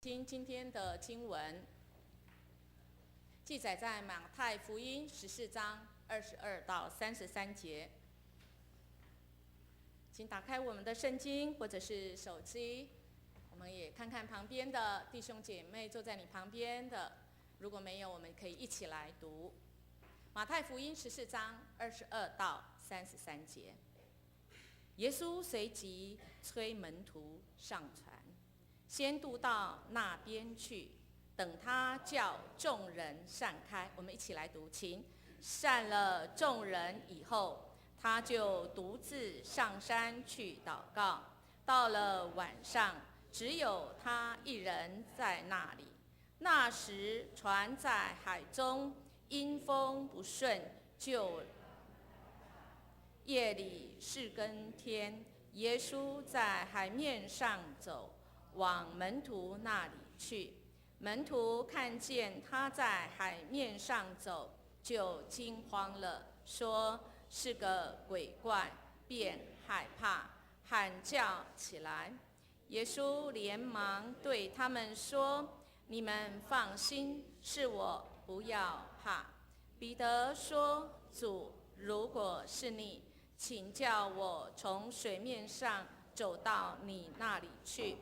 今天的经文记载在马太福音14章22到33节，请打开我们的圣经或者是手机，我们也看看旁边的弟兄姐妹坐在你旁边的，如果没有，我们可以一起来读马太福音14章22到33节。耶稣随即催门徒上船，先渡到那边去，等他叫众人散开。我们一起来读，请。散了众人以后，他就独自上山去祷告。到了晚上，只有他一人在那里。那时船在海中，因风不顺，就夜里4更天，耶稣在海面上走，往门徒那里去。门徒看见他在海面上走，就惊慌了，说是个鬼怪，便害怕，喊叫起来。耶稣连忙对他们说：你们放心，是我，不要怕。彼得说：主，如果是你，请叫我从水面上走到你那里去。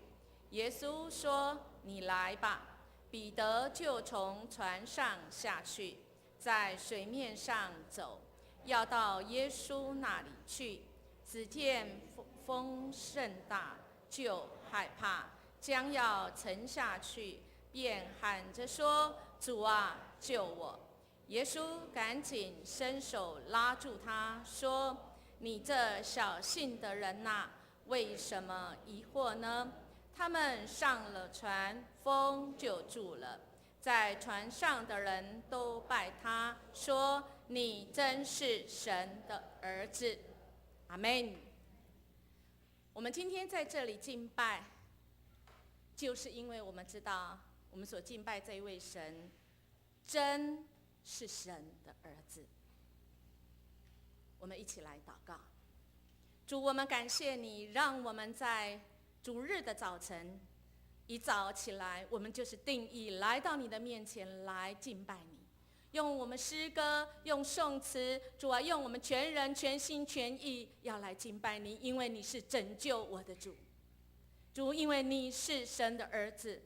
耶稣说：你来吧。彼得就从船上下去，在水面上走，要到耶稣那里去。只见风甚大，就害怕，将要沉下去，便喊着说：主啊，救我！耶稣赶紧伸手拉住他，说：你这小信的人哪，为什么疑惑呢？他们上了船，风就住了。在船上的人都拜他，说：你真是神的儿子。阿们。我们今天在这里敬拜，就是因为我们知道我们所敬拜这一位神真是神的儿子。我们一起来祷告。主，我们感谢你，让我们在主日的早晨一早起来，我们就是定义来到你的面前来敬拜你，用我们诗歌，用颂词，主啊，用我们全人全心全意要来敬拜你，因为你是拯救我的主。主，因为你是神的儿子，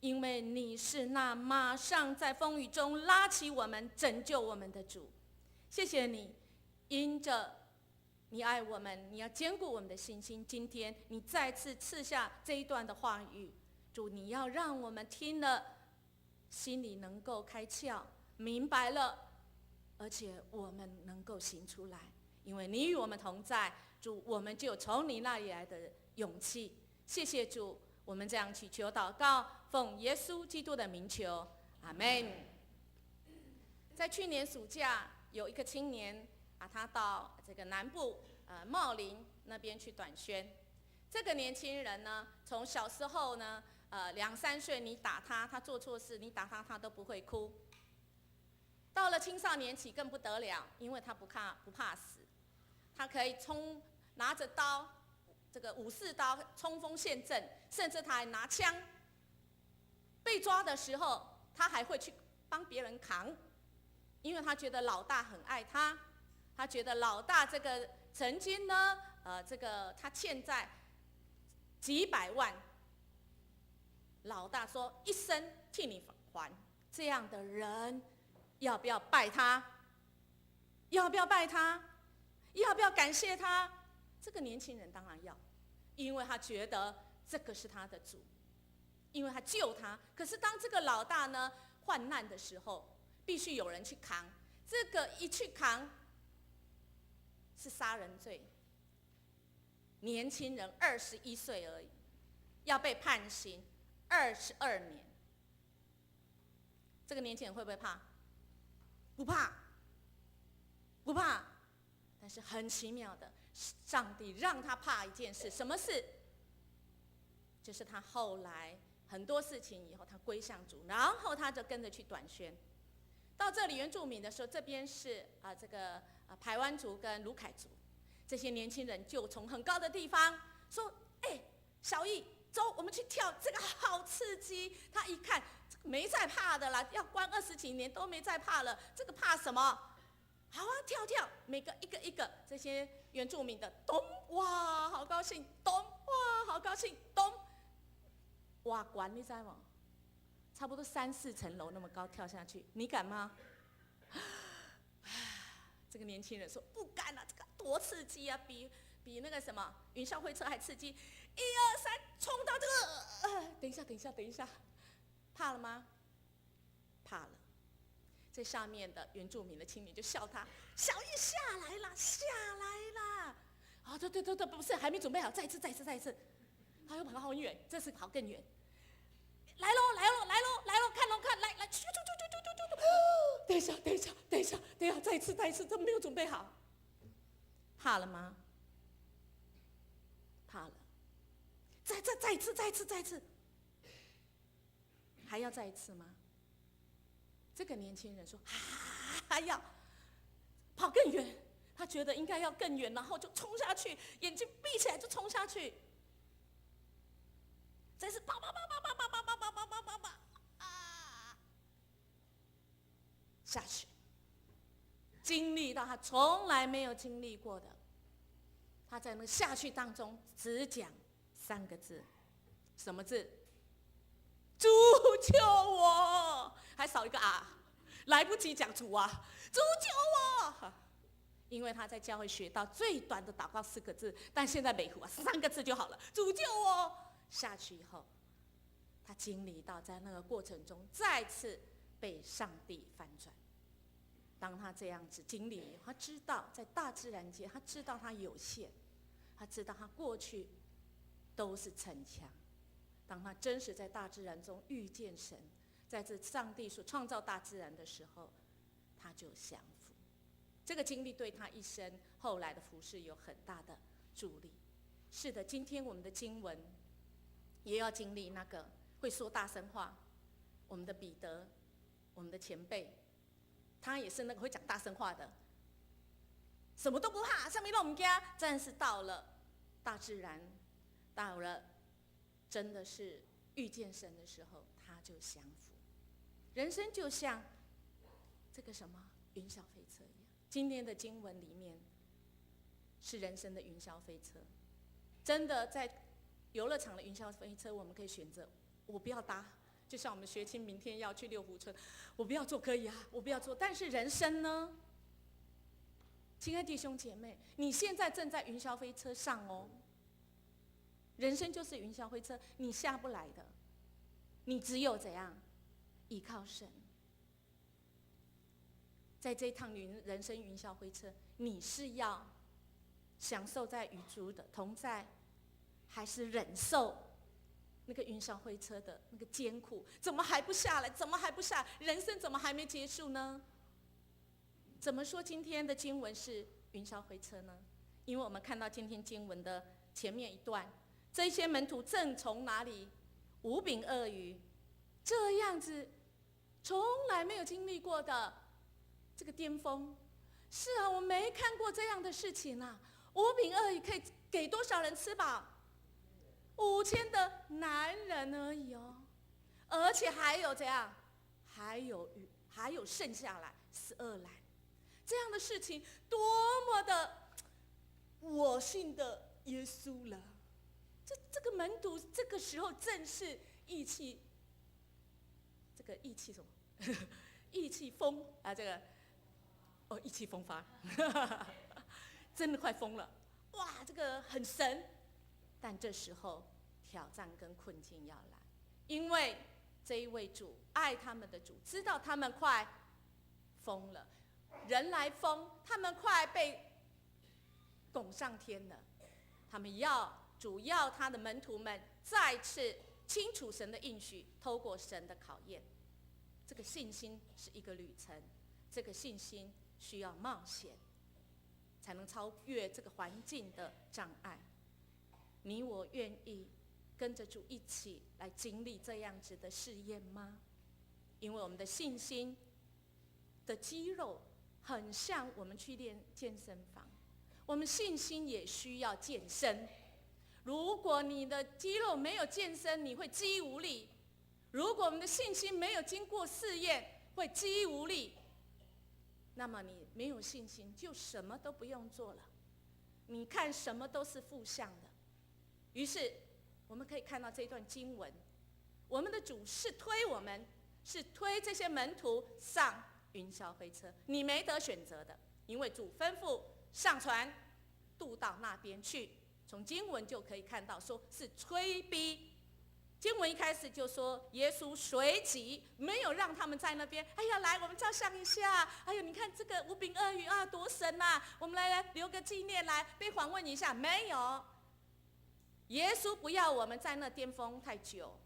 因为你是那马上在风雨中拉起我们拯救我们的主。谢谢你，因着你爱我们，你要坚固我们的信心。今天你再次赐下这一段的话语，主，你要让我们听了心里能够开窍，明白了，而且我们能够行出来，因为你与我们同在。主，我们就有从你那里来的勇气。谢谢主，我们这样祈求祷告，奉耶稣基督的名求，阿们。在去年暑假，有一个青年他到这个南部茂林那边去短宣。这个年轻人呢，从小时候呢2、3岁你打他，他做错事你打他，他都不会哭。到了青少年期更不得了，因为他不怕死，他可以拿着刀，这个武士刀冲锋陷阵，甚至他还拿枪。被抓的时候，他还会去帮别人扛，因为他觉得老大很爱他，他觉得老大这个曾经呢，这个他欠债几百万，老大说一生替你还。这样的人要不要拜他？要不要拜他？要不要感谢他？这个年轻人当然要，因为他觉得这个是他的主，因为他救他。可是当这个老大呢患难的时候，必须有人去扛，这个一去扛是杀人罪。年轻人21岁而已，要被判刑22年。这个年轻人会不会怕？不怕，不怕。但是很奇妙的，上帝让他怕一件事，什么事？就是他后来很多事情以后，他归向主，然后他就跟着去短宣。到这里原住民的时候，这边是这个排湾族跟卢凯族，这些年轻人就从很高的地方说：小义，走，我们去跳，这个好刺激。他一看，没再怕的啦，要关20几年都没再怕了，这个怕什么？好啊，跳跳，每个一个这些原住民的咚，哇，好高兴，咚，哇，好高兴，咚，哇，管你知道吗？差不多3、4层楼那么高跳下去，你敢吗？这个年轻人说不敢啊，这个多刺激啊，比那个什么云霄飞车还刺激。1、2、3，冲到这个，等一下，怕了吗？怕了。在上面的原住民的青年就笑他，小玉下来啦。啊，对，不是，还没准备好，再一次。他又跑好远，这次跑更远。来喽，看，来，去，等一下，再一次，怎么没有准备好？怕了吗？怕了。再一次，还要再一次吗？这个年轻人说：“还要跑更远。”他觉得应该要更远，然后就冲下去，眼睛闭起来就冲下去。这是跑，下去，经历到他从来没有经历过的。他在那下去当中只讲3个字，什么字？主救我！还少一个啊，来不及讲主啊，主救我！因为他在教会学到最短的祷告4个字，但现在美湖3个字就好了，主救我！下去以后，他经历到在那个过程中再次被上帝翻转。当他这样子经历，他知道在大自然界，他知道他有限，他知道他过去都是逞强。当他真实在大自然中遇见神，在这上帝所创造大自然的时候，他就降服。这个经历对他一生后来的服事有很大的助力。是的，今天我们的经文也要经历那个会说大声话，我们的彼得，我们的前辈，他也是那个会讲大声话的，什么都不怕，上面让我们家，但是到了大自然，到了真的是遇见神的时候，他就降服。人生就像这个什么云霄飞车一样。今天的经文里面是人生的云霄飞车，真的在游乐场的云霄飞车，我们可以选择我不要搭，就像我们学青明天要去六福村，我不要坐可以啊，我不要坐。但是人生呢，亲爱的弟兄姐妹，你现在正在云霄飞车上哦。人生就是云霄飞车，你下不来的，你只有怎样依靠神。在这一趟人生云霄飞车，你是要享受在与主的同在，还是忍受那个云霄飞车的那个艰苦？怎么还不下来？怎么还不下？人生怎么还没结束呢？怎么说今天的经文是云霄飞车呢？因为我们看到今天经文的前面一段，这些门徒正从哪里5饼2鱼这样子从来没有经历过的这个巅峰。是啊，我没看过这样的事情啊！5饼2鱼可以给多少人吃饱？5000的男人而已哦，而且还有怎样？还有剩下来12篮，这样的事情多么的我信的耶稣了。这个门徒这个时候正是意气，这个意气什么？意气风啊，这个意气风发，真的快疯了！哇，这个很神。但这时候挑战跟困境要来，因为这一位主爱他们的主，知道他们快疯了，人来疯，他们快被拱上天了。他们主要他的门徒们再次清楚神的应许，透过神的考验。这个信心是一个旅程，这个信心需要冒险，才能超越这个环境的障碍。你我愿意跟着主一起来经历这样子的试验吗？因为我们的信心的肌肉很像我们去练健身房，我们信心也需要健身。如果你的肌肉没有健身，你会肌无力；如果我们的信心没有经过试验，会肌无力。那么你没有信心，就什么都不用做了。你看什么都是负向的。于是我们可以看到这段经文，我们的主是推我们，是推这些门徒上云霄飞车，你没得选择的，因为主吩咐上船渡到那边去。从经文就可以看到，说是催逼。经文一开始就说，耶稣随即没有让他们在那边，哎呀，来，我们照相一下。哎呦，你看这个5饼2鱼啊，多神啊！我们来留个纪念，来被访问一下。没有，耶稣不要我们在那巅峰太久，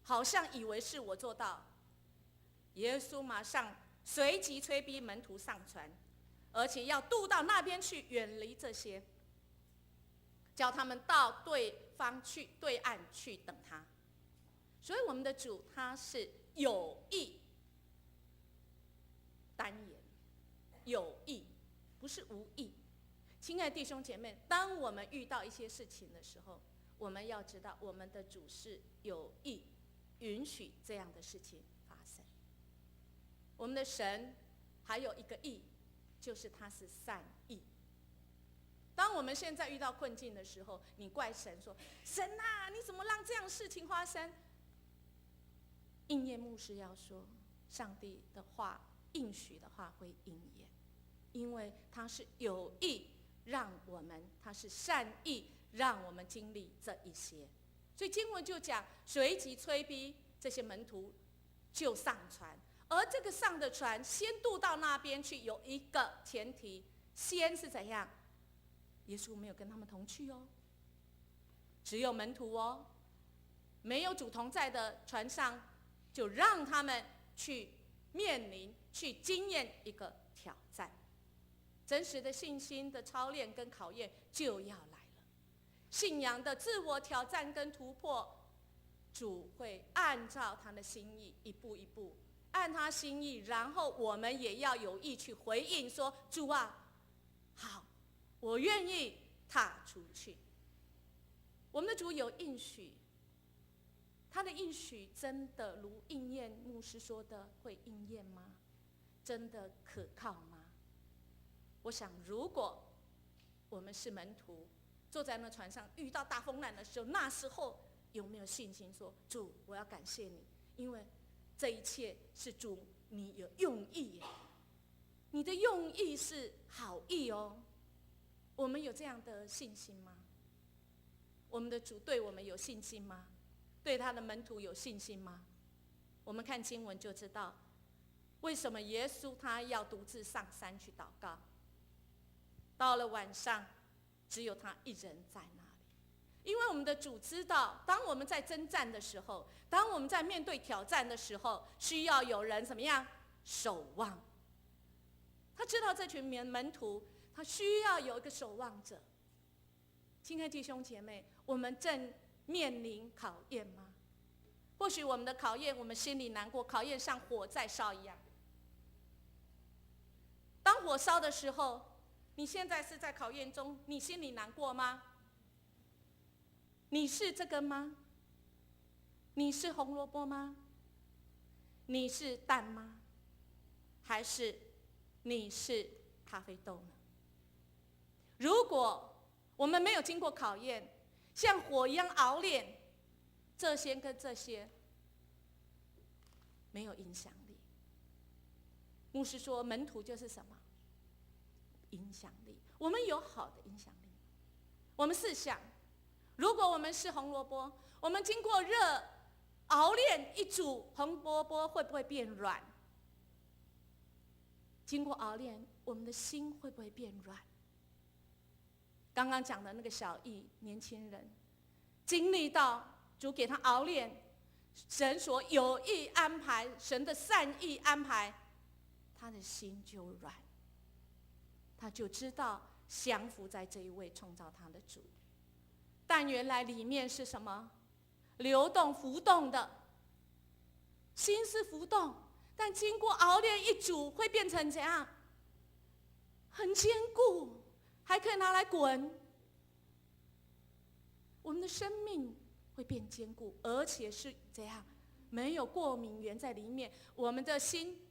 好像以为是我做到。耶稣马上随即催逼门徒上船，而且要渡到那边去，远离这些，叫他们到对方去，对岸去等他。所以我们的主他是有意单言，有意，不是无意。亲爱的弟兄姐妹，当我们遇到一些事情的时候，我们要知道我们的主是有意允许这样的事情发生。我们的神还有一个意，就是他是善意。当我们现在遇到困境的时候，你怪神说：“神啊，你怎么让这样的事情发生？”应验牧师要说，上帝的话应许的话会应验，因为他是有意让我们，他是善意让我们经历这一些。所以经文就讲，随即催逼这些门徒就上船，而这个上的船先渡到那边去，有一个前提，先是怎样？耶稣没有跟他们同去哦，只有门徒哦，没有主同在的船上，就让他们去面临、去经验一个挑战。真实的信心的操练跟考验就要来了，信仰的自我挑战跟突破，主会按照他的心意一步一步按他心意，然后我们也要有意去回应说：主啊，好，我愿意踏出去。我们的主有应许，他的应许真的如应验牧师说的会应验吗？真的可靠吗？我想，如果我们是门徒，坐在那船上遇到大风浪的时候，那时候有没有信心说：主，我要感谢你，因为这一切是主你有用意耶，你的用意是好意哦。我们有这样的信心吗？我们的主对我们有信心吗？对他的门徒有信心吗？我们看经文就知道，为什么耶稣他要独自上山去祷告。到了晚上，只有他一人在那里，因为我们的主知道，当我们在征战的时候，当我们在面对挑战的时候，需要有人怎么样守望。他知道这群门徒，他需要有一个守望者。亲爱的弟兄姐妹，我们正面临考验吗？或许我们的考验，我们心里难过，考验像火在烧一样。当火烧的时候，你现在是在考验中，你心里难过吗？你是这个吗？你是红萝卜吗？你是蛋吗？还是你是咖啡豆呢？如果我们没有经过考验，像火一样熬炼，这些跟这些没有影响力。牧师说，门徒就是什么？影响力。我们有好的影响力。我们试想，如果我们是红萝卜，我们经过热熬炼一煮，红萝卜会不会变软？经过熬炼，我们的心会不会变软？刚刚讲的那个小义年轻人，经历到主给他熬炼，神所有意安排，神的善意安排，他的心就软，他就知道降服在这一位创造他的主。但原来里面是什么？流动浮动的，心是浮动，但经过熬炼一煮，会变成怎样？很坚固，还可以拿来滚。我们的生命会变坚固，而且是怎样？没有过敏源在里面，我们的心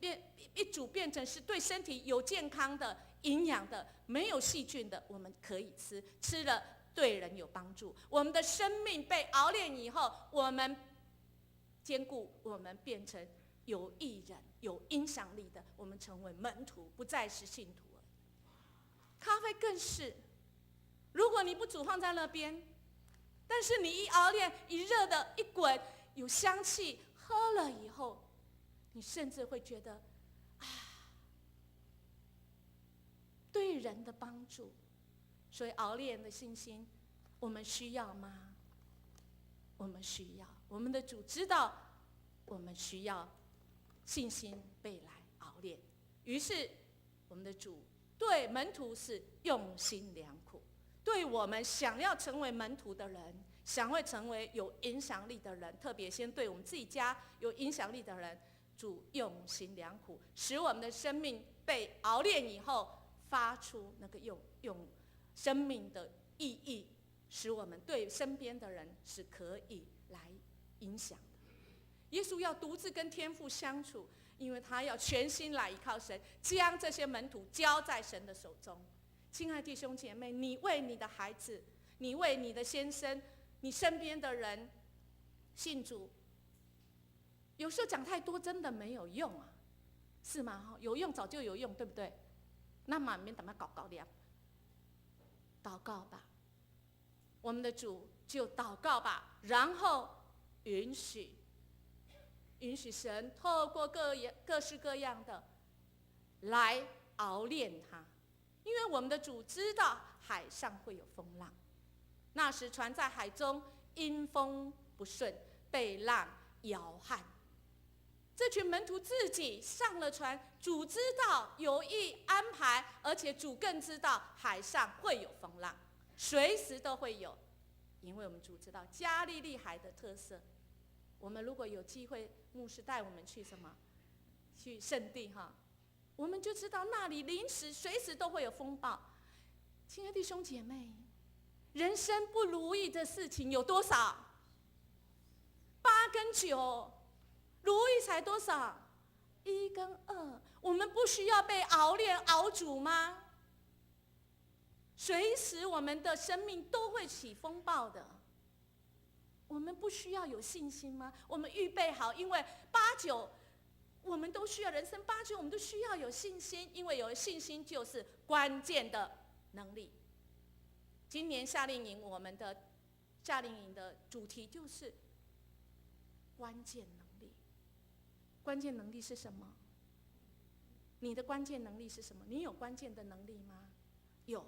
一煮变成是对身体有健康的、营养的、没有细菌的，我们可以吃，吃了对人有帮助。我们的生命被熬炼以后，我们坚固，我们变成有益人、有影响力的，我们成为门徒，不再是信徒了。咖啡更是，如果你不煮放在那边，但是你一熬炼、一热的、一滚，有香气，喝了以后，你甚至会觉得对人的帮助。所以熬炼的信心，我们需要吗？我们需要。我们的主知道我们需要信心被来熬炼，于是我们的主对门徒是用心良苦，对我们想要成为门徒的人，想会成为有影响力的人，特别先对我们自己家有影响力的人，主用心良苦，使我们的生命被熬炼以后，发出那个用生命的意义，使我们对身边的人是可以来影响的。耶稣要独自跟天父相处，因为他要全心来依靠神，将这些门徒交在神的手中。亲爱的弟兄姐妹，你为你的孩子，你为你的先生，你身边的人信主，有时候讲太多真的没有用啊，是吗？有用早就有用，对不对？那么免等他搞了，祷告吧，我们的主就祷告吧，然后允许神透过各式各样的来熬炼他，因为我们的主知道海上会有风浪，那时船在海中因风不顺，被浪摇撼。这群门徒自己上了船，主知道有意安排，而且主更知道海上会有风浪，随时都会有。因为我们主知道加利利海的特色，我们如果有机会，牧师带我们去什么？去圣地哈，我们就知道那里临时随时都会有风暴。亲爱的弟兄姐妹，人生不如意的事情有多少？8跟9。如意才多少？1跟2。我们不需要被熬炼熬煮吗？随时我们的生命都会起风暴的，我们不需要有信心吗？我们预备好，因为8、9我们都需要，人生8、9我们都需要有信心，因为有信心就是关键的能力。今年夏令营，我们的夏令营的主题就是关键能力。关键能力是什么？你的关键能力是什么？你有关键的能力吗？有，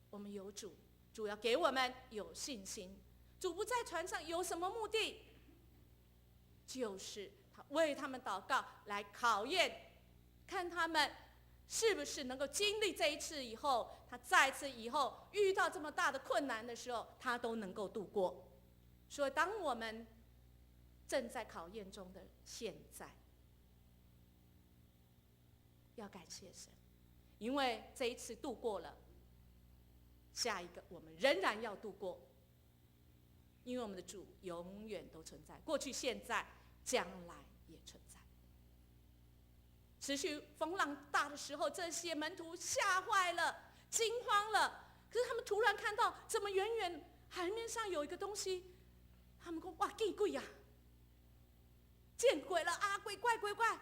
我们有主，主要给我们有信心。主不在船上有什么目的？就是他为他们祷告，来考验，看他们是不是能够经历这一次以后，他再次以后遇到这么大的困难的时候，他都能够度过。所以当我们正在考验中的现在，要感谢神，因为这一次度过了，下一个我们仍然要度过，因为我们的主永远都存在，过去、现在、将来也存在。持续风浪大的时候，这些门徒吓坏了，惊慌了。可是他们突然看到，怎么远远海面上有一个东西？他们说：“哇，见鬼呀！见鬼了啊！鬼怪，鬼怪！”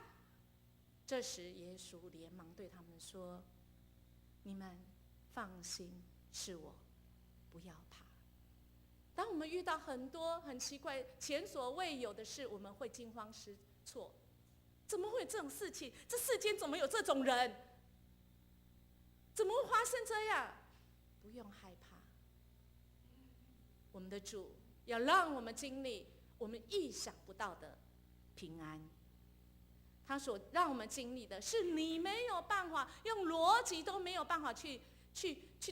这时，耶稣连忙对他们说：“你们放心，是我，不要怕。”当我们遇到很多很奇怪、前所未有的事，我们会惊慌失措。怎么会有这种事情？这世间怎么有这种人？怎么会发生这样？不用害怕，我们的主要让我们经历我们意想不到的平安。他所让我们经历的是你没有办法用逻辑都没有办法去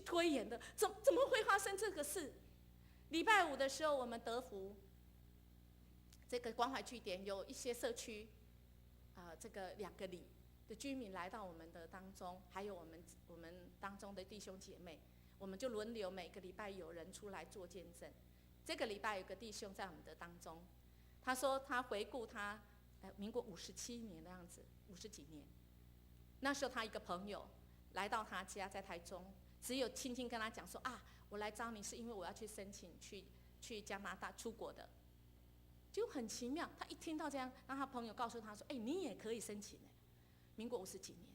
推演的，怎么会发生这个事？礼拜5的时候，我们德福这个关怀据点有一些社区这个2个里的居民来到我们的当中，还有我们当中的弟兄姐妹，我们就轮流每个礼拜有人出来做见证。这个礼拜有个弟兄在我们的当中，他说他回顾他民国57年的样子，50几年，那时候他一个朋友来到他家，在台中，只有轻轻跟他讲说啊，我来找你是因为我要去申请去加拿大出国的。就很奇妙，他一听到这样，让他朋友告诉他说：“你也可以申请民国50几年。”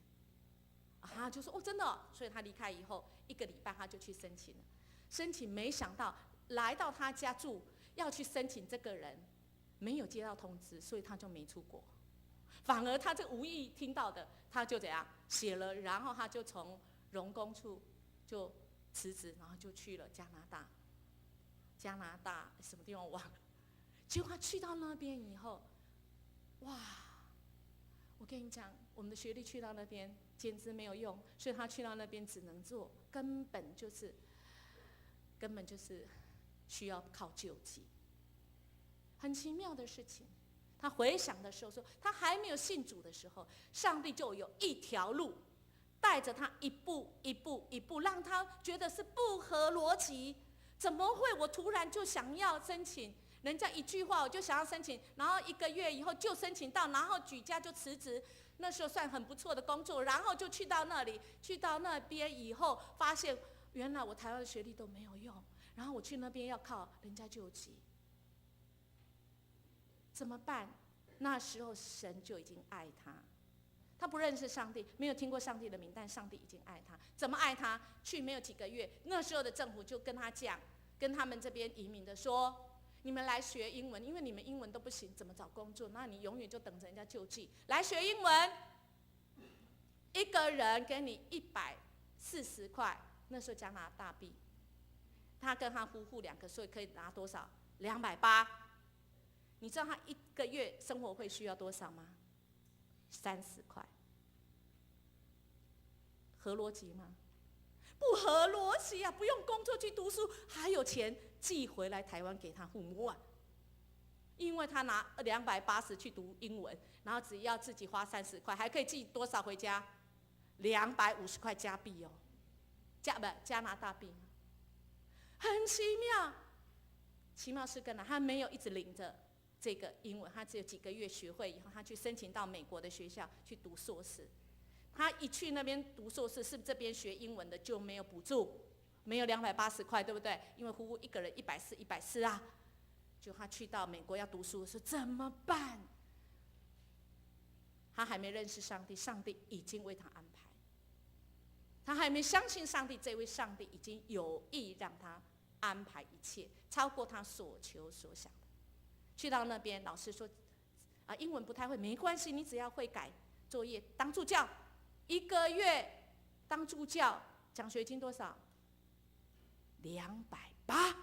啊，就说哦，真的哦。所以他离开以后1个礼拜，他就去申请了。申请没想到来到他家住，要去申请这个人没有接到通知，所以他就没出国。反而他这无意听到的，他就怎样写了，然后他就从荣工处就辞职，然后就去了加拿大。加拿大什么地方我忘了。结果他去到那边以后，哇！我跟你讲，我们的学历去到那边简直没有用，所以他去到那边只能做，根本就是需要靠救济。很奇妙的事情，他回想的时候说，他还没有信主的时候，上帝就有一条路，带着他一步一步一步，让他觉得是不合逻辑。怎么会我突然就想要申请？人家一句话我就想要申请，然后1个月以后就申请到，然后举家就辞职，那时候算很不错的工作，然后就去到那里，去到那边以后，发现原来我台湾的学历都没有用，然后我去那边要靠人家救济，怎么办？那时候神就已经爱他，他不认识上帝，没有听过上帝的名，但上帝已经爱他。怎么爱他？去没有几个月，那时候的政府就跟他讲，跟他们这边移民的说，你们来学英文，因为你们英文都不行，怎么找工作？那你永远就等着人家救济。来学英文，1个人给你140块，那时候加拿大币。他跟他夫妇2个，所以可以拿多少？280。你知道他1个月生活费需要多少吗？30块。合逻辑吗？不合逻辑啊！不用工作去读书，还有钱寄回来台湾给他父母啊。因为他拿280去读英文，然后只要自己花30块，还可以寄多少回家？250块加币哦，加拿大币，很奇妙。奇妙是跟他没有一直领着这个英文，他只有几个月学会以后，他去申请到美国的学校去读硕士。他一去那边读硕士，是这边学英文的就没有补助，没有280块，对不对？因为夫妇1个人140啊。就他去到美国要读书的时候怎么办？他还没认识上帝，上帝已经为他安排。他还没相信上帝，这位上帝已经有意让他安排一切，超过他所求所想的。去到那边，老师说英文不太会，没关系，你只要会改作业，当助教，1个月当助教，奖学金多少？280。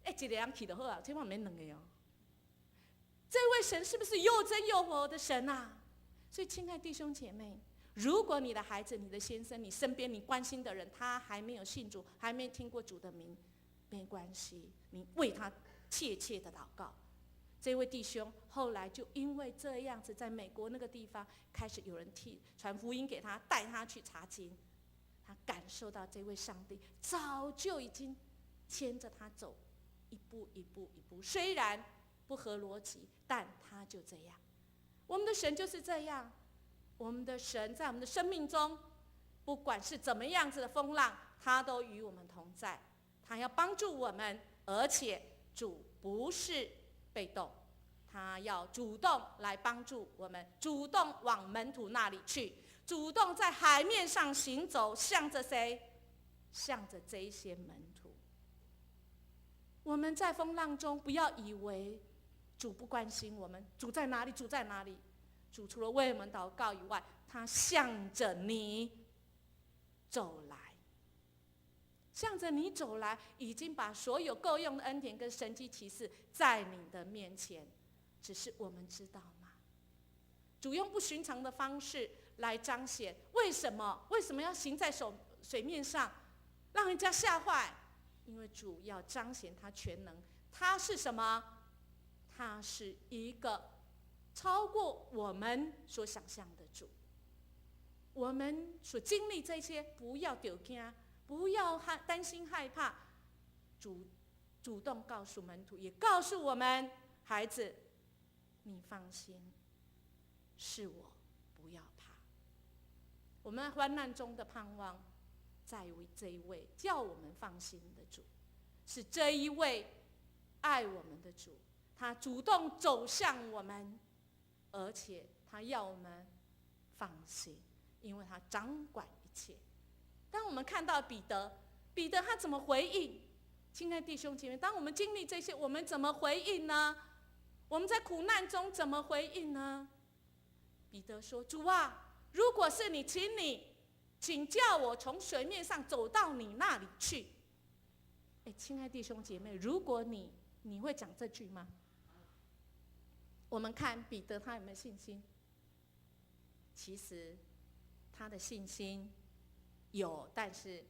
一个人去就好啊，千万免2个哦。这位神是不是又真又活的神啊？所以，亲爱弟兄姐妹，如果你的孩子、你的先生、你身边你关心的人，他还没有信主，还没听过主的名，没关系，你为他切切的祷告。这位弟兄后来就因为这样子，在美国那个地方开始有人传福音给他，带他去查经，他感受到这位上帝早就已经牵着他走。一步一步一步，虽然不合逻辑，但他就这样。我们的神就是这样，我们的神在我们的生命中，不管是怎么样子的风浪，他都与我们同在。他要帮助我们，而且主不是被动，他要主动来帮助我们，主动往门徒那里去，主动在海面上行走，向着谁？向着这些门徒。我们在风浪中，不要以为主不关心我们。主在哪里？主在哪里？主除了为我们祷告以外，他向着你走来，向着你走来，已经把所有够用的恩典跟神迹奇事在你的面前，只是我们知道吗？主用不寻常的方式来彰显，为什么？为什么要行在水面上，让人家吓坏？因为主要彰显他全能，他是什么？他是一个超过我们所想象的主。我们所经历这些，不要丢惊，不要担心害怕。主主动告诉门徒，也告诉我们孩子，你放心，是我，不要怕。我们患难中的盼望在于这一位叫我们放心的主，是这一位爱我们的主，他主动走向我们，而且他要我们放心，因为他掌管一切。当我们看到彼得他怎么回应？亲爱的弟兄姐妹，当我们经历这些，我们怎么回应呢？我们在苦难中怎么回应呢？彼得说：主啊，如果是你，请叫我从水面上走到你那里去。亲爱的弟兄姐妹，如果你会讲这句吗？我们看彼得他有没有信心？其实他的信心有，但是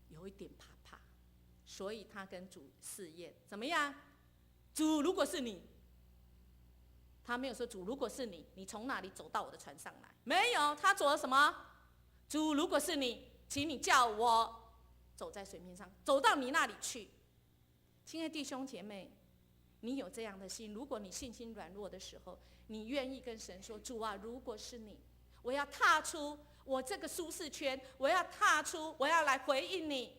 有一点怕，所以他跟主试验，怎么样？主，如果是你，他没有说主，如果是你，你从哪里走到我的船上来？没有，他做了什么？主，如果是你，请你叫我走在水面上，走到你那里去。亲爱的弟兄姐妹，你有这样的心，如果你信心软弱的时候，你愿意跟神说：主啊，如果是你，我要踏出我这个舒适圈，我要来回应你，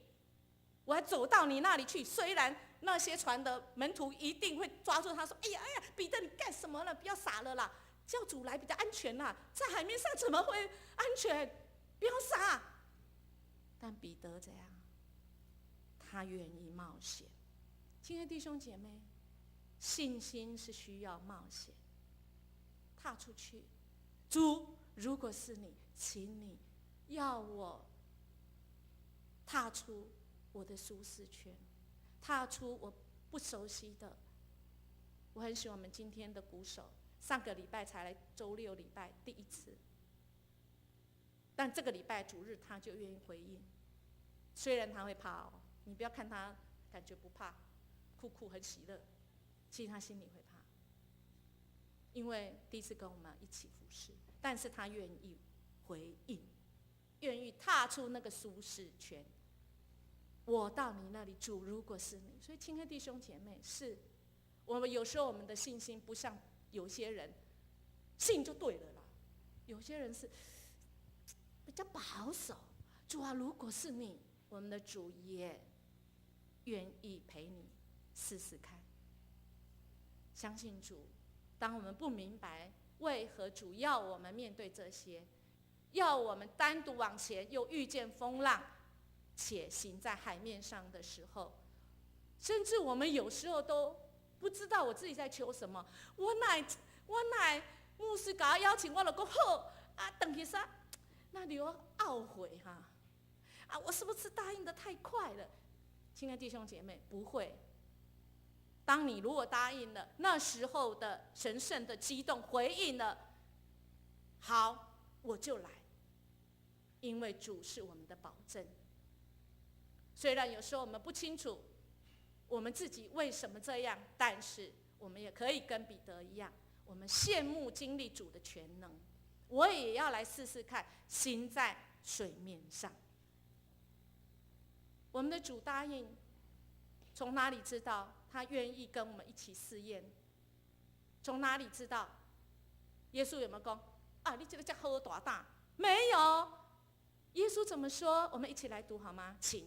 我要走到你那里去。虽然那些船的门徒一定会抓住他说：哎呀，彼得，你干什么了？不要傻了啦，叫主来比较安全啦，在海面上怎么会安全？不要傻。但彼得怎样？他愿意冒险。亲爱的弟兄姐妹，信心是需要冒险，踏出去。主，如果是你，请你要我踏出我的舒适圈，踏出我不熟悉的。我很喜欢我们今天的鼓手，上个礼拜才来周六礼拜第一次，但这个礼拜主日他就愿意回应。虽然他会怕哦，你不要看他感觉不怕，酷很喜乐，其实他心里会怕，因为第一次跟我们一起服侍，但是他愿意回应，愿意踏出那个舒适圈。我到你那里住，如果是你。所以亲爱的弟兄姐妹，是我们有时候我们的信心不像有些人信就对了啦，有些人是比较保守。主啊，如果是你，我们的主也愿意陪你试试看。相信主，当我们不明白为何主要我们面对这些，要我们单独往前，又遇见风浪，且行在海面上的时候，甚至我们有时候都不知道我自己在求什么。我乃牧师给他邀请我就说好啊，等去啥？那你有懊悔哈？我是不是答应的太快了？亲爱的弟兄姐妹，不会。当你如果答应了，那时候的神圣的激动回应了，好，我就来，因为主是我们的保证。虽然有时候我们不清楚我们自己为什么这样，但是我们也可以跟彼得一样，我们羡慕经历主的全能。我也要来试试看，行在水面上。我们的主答应，从哪里知道他愿意跟我们一起试验？从哪里知道？耶稣有没有说你这个叫好大胆？没有。耶稣怎么说？我们一起来读好吗？请。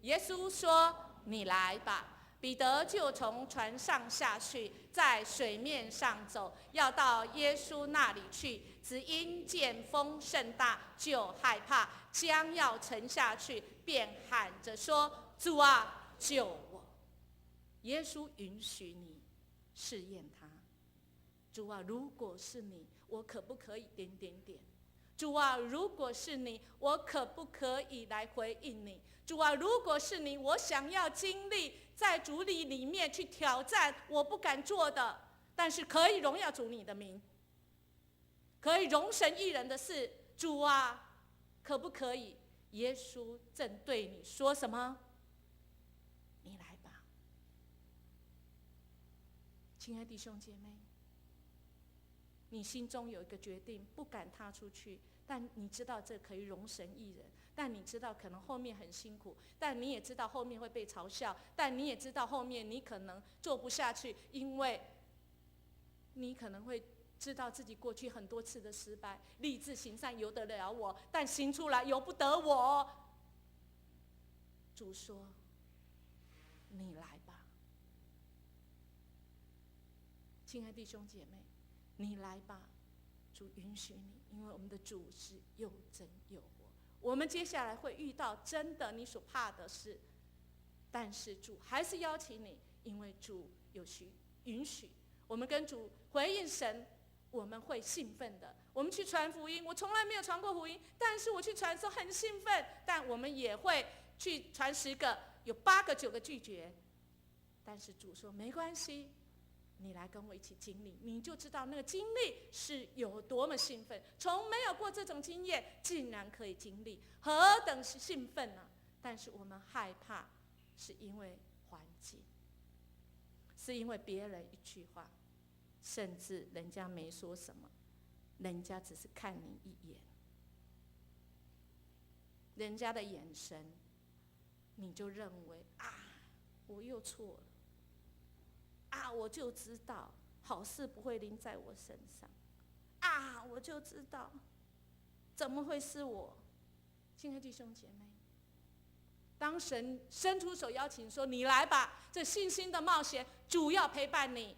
耶稣说：你来吧。彼得就从船上下去，在水面上走，要到耶稣那里去。只因见风甚大，就害怕，将要沉下去，便喊着说：主啊，救我！耶稣允许你试验他。主啊，如果是你，我可不可以……主啊，如果是你，我可不可以来回应你？主啊，如果是你，我想要经历在主里面去挑战我不敢做的，但是可以荣耀主你的名，可以容神一人的事。主啊，可不可以？耶稣正对你说什么？你来吧。亲爱的弟兄姐妹，你心中有一个决定，不敢踏出去，但你知道这可以容神一人，但你知道可能后面很辛苦，但你也知道后面会被嘲笑，但你也知道后面你可能做不下去，因为你可能会知道自己过去很多次的失败，立志行善由得了我，但行出来由不得我。主说：“你来吧，亲爱的弟兄姐妹，你来吧。”主允许你，因为我们的主是又真又活。我们接下来会遇到真的你所怕的事，但是主还是邀请你，因为主有允许我们跟主回应神，我们会兴奋的。我们去传福音，我从来没有传过福音，但是我去传的时候很兴奋。但我们也会去传10个，有8个9个拒绝，但是主说没关系，你来跟我一起经历，你就知道那个经历是有多么兴奋。从没有过这种经验，竟然可以经历，何等是兴奋啊！但是我们害怕，是因为环境，是因为别人一句话，甚至人家没说什么，人家只是看你一眼，人家的眼神，你就认为啊，我又错了。啊，我就知道好事不会临在我身上。啊，我就知道，怎么会是我？亲爱的弟兄姐妹，当神伸出手邀请说：“你来吧，这信心的冒险，主要陪伴你。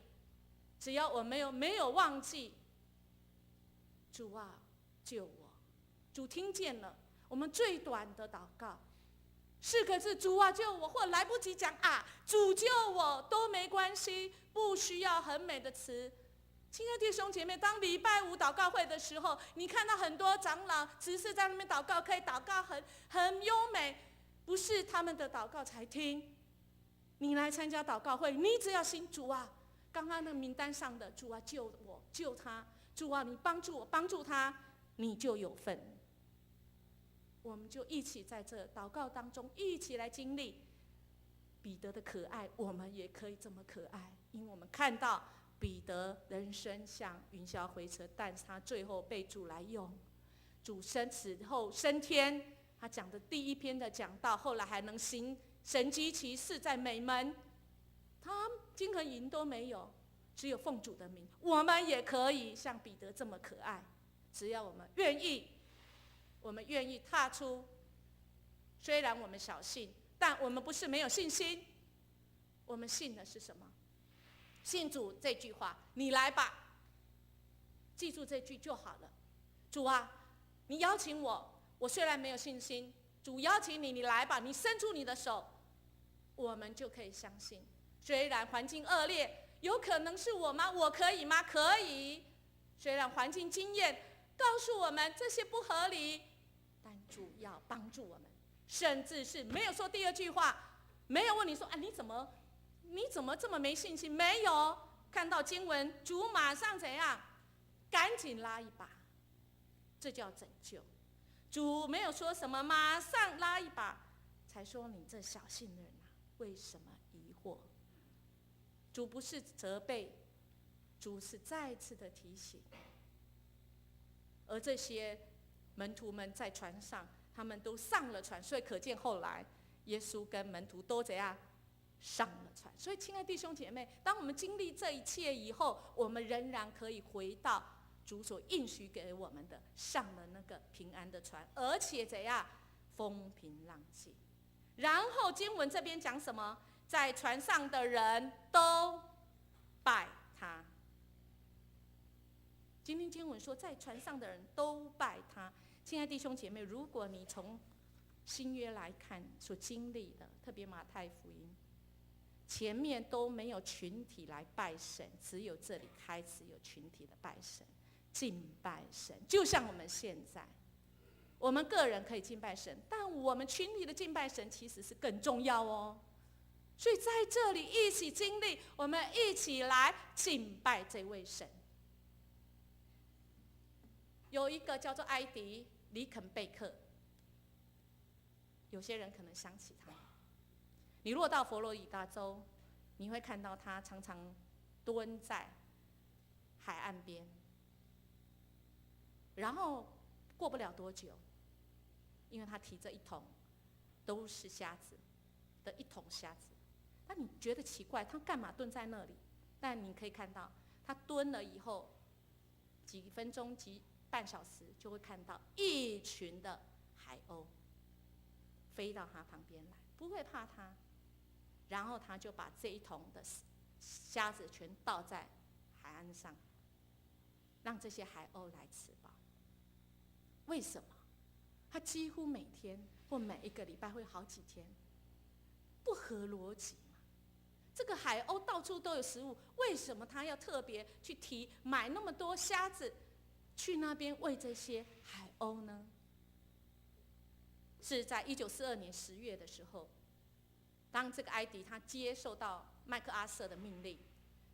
只要我没有忘记，主啊，救我！”主听见了我们最短的祷告。4个字，主啊救我，或来不及讲啊，主救我都没关系，不需要很美的词。亲爱的弟兄姐妹，当礼拜5祷告会的时候，你看到很多长老执事在那边祷告，可以祷告很优美，不是他们的祷告才听。你来参加祷告会，你只要信主啊，刚刚那个名单上的主啊救我，救他，主啊你帮助我，帮助他，你就有份。我们就一起在这祷告当中一起来经历彼得的可爱，我们也可以这么可爱，因为我们看到彼得人生像云霄飞车，但是他最后被主来用，主死后升天，他讲的第1篇的讲道，后来还能行神迹奇事在美门，他金和银都没有，只有奉主的名。我们也可以像彼得这么可爱，只要我们愿意。我们愿意踏出，虽然我们小信，但我们不是没有信心。我们信的是什么？信主这句话，你来吧，记住这句就好了。主啊，你邀请我，我虽然没有信心，主邀请你，你来吧，你伸出你的手，我们就可以相信。虽然环境恶劣，有可能是我吗？我可以吗？可以。虽然环境经验告诉我们这些不合理，但主要帮助我们，甚至是没有说第2句话，没有问你说啊，你怎么这么没信心？没有，看到经文，主马上怎样？赶紧拉一把，这叫拯救。主没有说什么，马上拉一把，才说你这小信人啊，为什么疑惑？主不是责备，主是再次的提醒。而这些门徒们在船上，他们都上了船，所以可见后来耶稣跟门徒都怎样上了船。所以亲爱的弟兄姐妹，当我们经历这一切以后，我们仍然可以回到主所应许给我们的，上了那个平安的船，而且怎样风平浪静。然后经文这边讲什么？在船上的人都拜他。今天经文说，在船上的人都拜他。亲爱的弟兄姐妹，如果你从新约来看所经历的，特别马太福音，前面都没有群体来拜神，只有这里开始有群体的拜神、敬拜神。就像我们现在，我们个人可以敬拜神，但我们群体的敬拜神其实是更重要哦。所以在这里一起经历，我们一起来敬拜这位神。有一个叫做埃迪·里肯贝克，有些人可能想起他。你若到佛罗里达州，你会看到他常常蹲在海岸边，然后过不了多久，因为他提着一桶都是虾子的一桶虾子。那你觉得奇怪，他干嘛蹲在那里？但你可以看到，他蹲了以后，几分钟、半小时，就会看到一群的海鸥飞到他旁边来，不会怕他。然后他就把这一桶的虾子全倒在海岸上，让这些海鸥来吃饱。为什么？他几乎每天或每一个礼拜会好几天，不合逻辑嘛？这个海鸥到处都有食物，为什么他要特别去买那么多虾子去那边喂这些海鸥呢？是在1942年10月的时候，当这个埃迪他接受到麦克阿瑟的命令，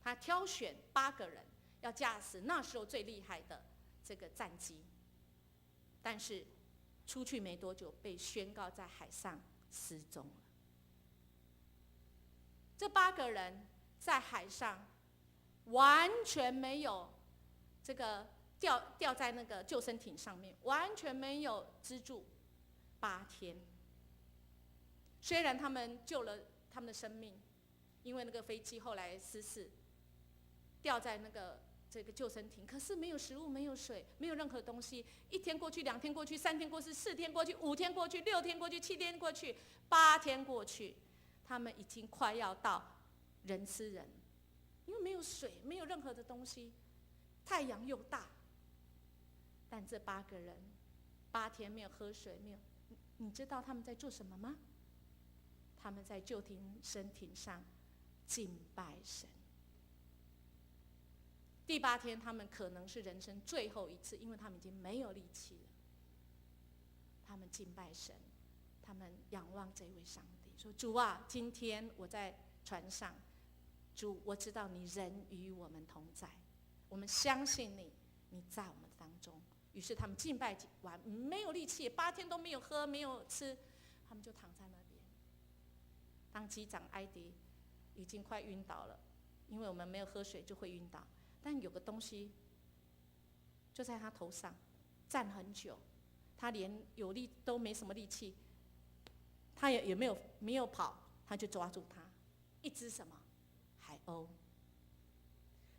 他挑选8个人要驾驶那时候最厉害的这个战机，但是出去没多久被宣告在海上失踪了。这8个人在海上完全没有这个吊在那个救生艇上面，完全没有支柱，8天。虽然他们救了他们的生命，因为那个飞机后来失事，掉在这个救生艇，可是没有食物，没有水，没有任何东西。1天过去，2天过去，3天过去，4天过去，5天过去，6天过去，7天过去，8天过去，他们已经快要到人吃人，因为没有水，没有任何的东西，太阳又大。但这8个人8天没有喝水，没有，你知道他们在做什么吗？他们在救生艇上敬拜神。第8天，他们可能是人生最后一次，因为他们已经没有力气了。他们敬拜神，他们仰望这位上帝，说：“主啊，今天我在船上，主，我知道你人与我们同在，我们相信你，你在我们当中。”于是他们敬拜完，没有力气，8天都没有喝，没有吃，他们就躺在那边。当机长埃迪已经快晕倒了，因为我们没有喝水就会晕倒，但有个东西就在他头上站很久，他连有力都没什么力气，他也没有跑，他就抓住他，一只什么海鸥。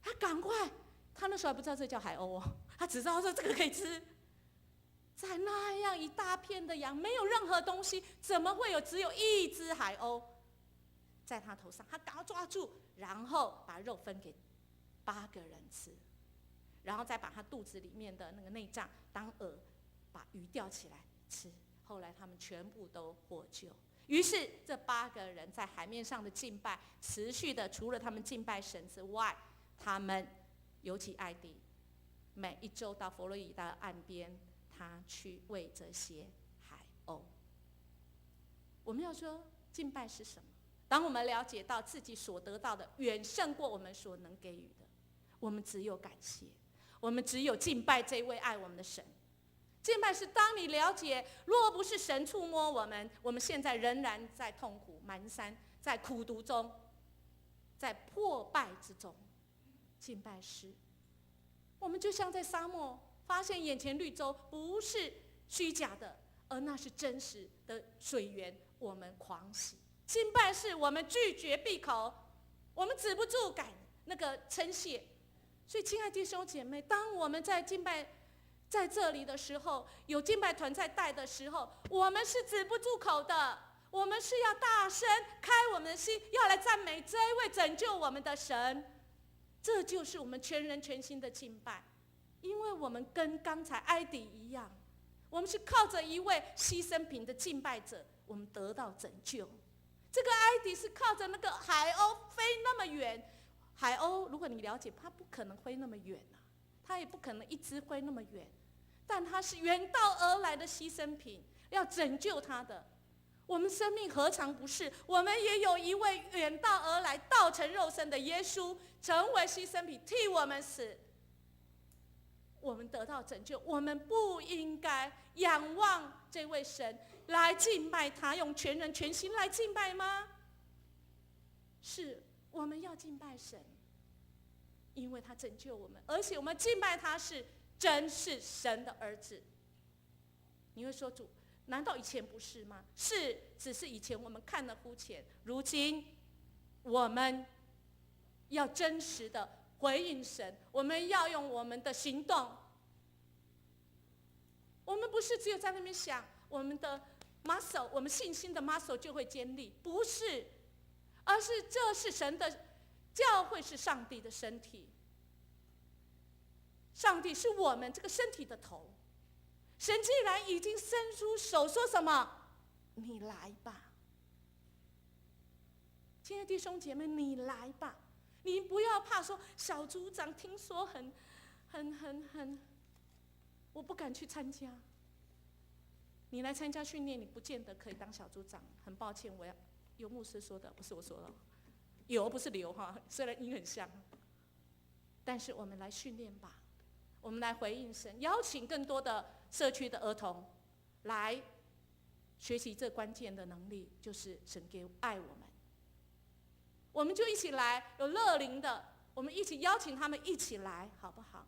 他赶快，他那时候还不知道这叫海鸥哦，他只知道说这个可以吃。在那样一大片的洋，没有任何东西，怎么会只有一只海鸥在他头上？他赶快抓住，然后把肉分给8个人吃，然后再把他肚子里面的那个内脏当饵，把鱼钓起来吃。后来他们全部都获救。于是这8个人在海面上的敬拜，持续的，除了他们敬拜神之外，他们尤其艾迪，每一周到佛罗里达岸边，他去喂这些海鸥。我们要说敬拜是什么？当我们了解到自己所得到的远胜过我们所能给予的，我们只有感谢，我们只有敬拜这位爱我们的神。敬拜是当你了解，若不是神触摸我们，我们现在仍然在痛苦蹒跚，在苦毒中，在破败之中。敬拜是，我们就像在沙漠发现眼前绿洲不是虚假的，而那是真实的水源，我们狂喜。敬拜是我们拒绝闭口，我们止不住称谢。所以亲爱的弟兄姐妹，当我们在敬拜在这里的时候，有敬拜团在带的时候，我们是止不住口的，我们是要大声开我们的心，要来赞美这一位拯救我们的神。这就是我们全人全心的敬拜，因为我们跟刚才埃迪一样，我们是靠着一位牺牲品的敬拜者，我们得到拯救。这个埃迪是靠着那个海鸥飞那么远，海鸥如果你了解，它不可能飞那么远啊，它也不可能一直飞那么远，但它是远道而来的牺牲品，要拯救它的。我们生命何尝不是？我们也有一位远道而来、道成肉身的耶稣，成为牺牲品，替我们死，我们得到拯救。我们不应该仰望这位神来敬拜他，用全人全心来敬拜吗？是，我们要敬拜神，因为他拯救我们，而且我们敬拜他是真是神的儿子。你会说主，难道以前不是吗？是，只是以前我们看得肤浅，如今我们要真实的回应神，我们要用我们的行动。我们不是只有在那边想我们的 muscle， 我们信心的 muscle 就会坚立，不是，而是这是神的教会，是上帝的身体，上帝是我们这个身体的头。神既然已经伸出手，说什么？你来吧，亲爱的弟兄姐妹，你来吧，你不要怕说小组长听说很，我不敢去参加。你来参加训练，你不见得可以当小组长。很抱歉，我要有牧师说的，不是我说的，有不是留哈，虽然音很像，但是我们来训练吧，我们来回应神，邀请更多的社区的儿童来学习这关键的能力，就是神给爱我们。我们就一起来，有乐龄的，我们一起邀请他们一起来，好不好？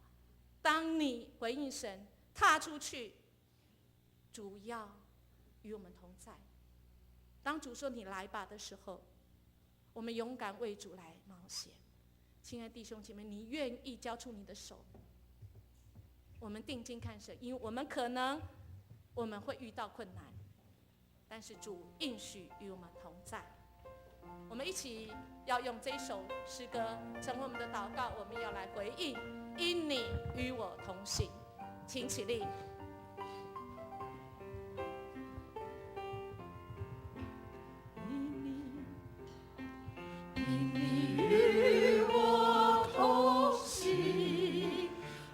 当你回应神，踏出去，主要与我们同在。当主说你来吧的时候，我们勇敢为主来冒险。亲爱的弟兄姐妹，你愿意交出你的手？我们定睛看神，因为我们可能我们会遇到困难，但是主应许与我们同在。我们一起要用这首诗歌成为我们的祷告，我们要来回应，因你与我同行。请起立。因你与我同行，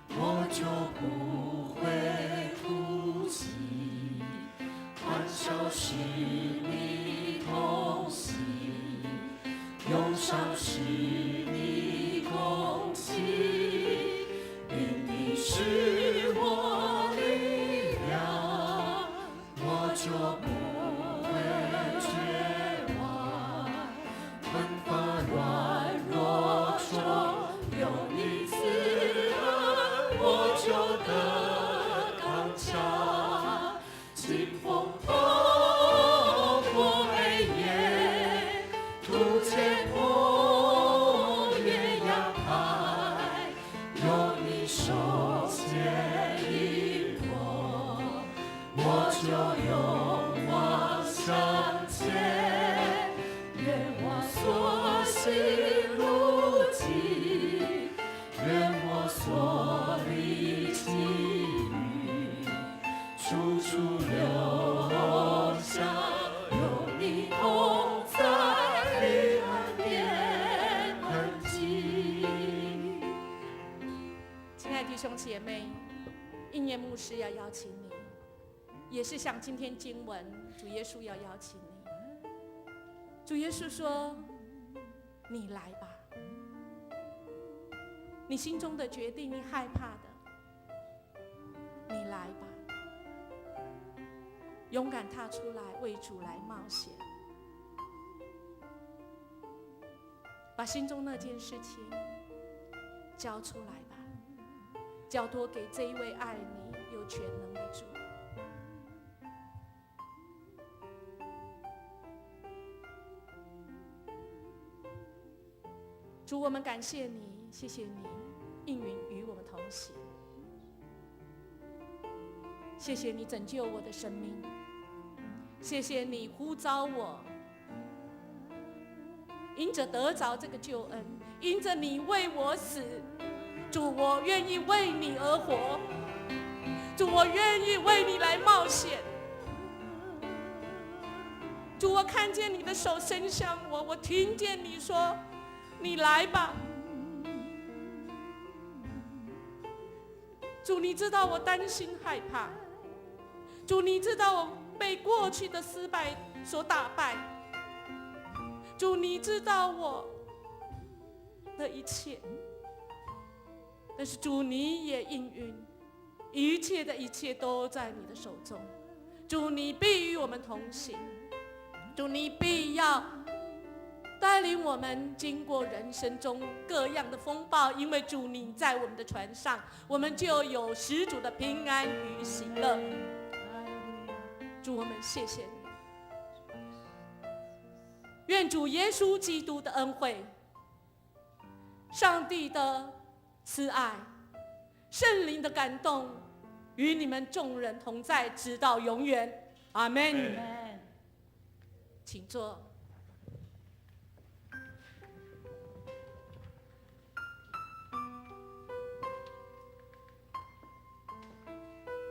我就不会哭泣，欢笑是你同行，忧伤是你共情，因你是我力量，我就不会绝望，困乏软弱中有你慈恩，我就得刚强，清风透过黑夜，途见我也阳台，有你手牵引我就勇往向前，愿我所行路径，愿我所历际遇，处处留下有你同在的恩典痕迹。亲爱的弟兄姐妹，应验牧师要邀请你，也是像今天经文，主耶稣要邀请你。主耶稣说：“你来吧。”你心中的决定，你害怕的，你来吧，勇敢踏出来，为主来冒险，把心中那件事情交出来吧，交托给这一位爱你、有全能的主。主，我们感谢你，谢谢你应允与我们同行，谢谢你拯救我的生命，谢谢你呼召我，因着得着这个救恩，因着你为我死，主，我愿意为你而活，主，我愿意为你来冒险，主，我看见你的手伸向我，我听见你说：“你来吧。”主，你知道我担心害怕，主，你知道我被过去的失败所打败，主，你知道我的一切，但是主，你也应允，一切的一切都在你的手中，主，你必与我们同行，主，你必要带领我们经过人生中各样的风暴，因为主你在我们的船上，我们就有十足的平安与喜乐。主，我们谢谢你。愿主耶稣基督的恩惠、上帝的慈爱、圣灵的感动，与你们众人同在，直到永远。阿门。请坐。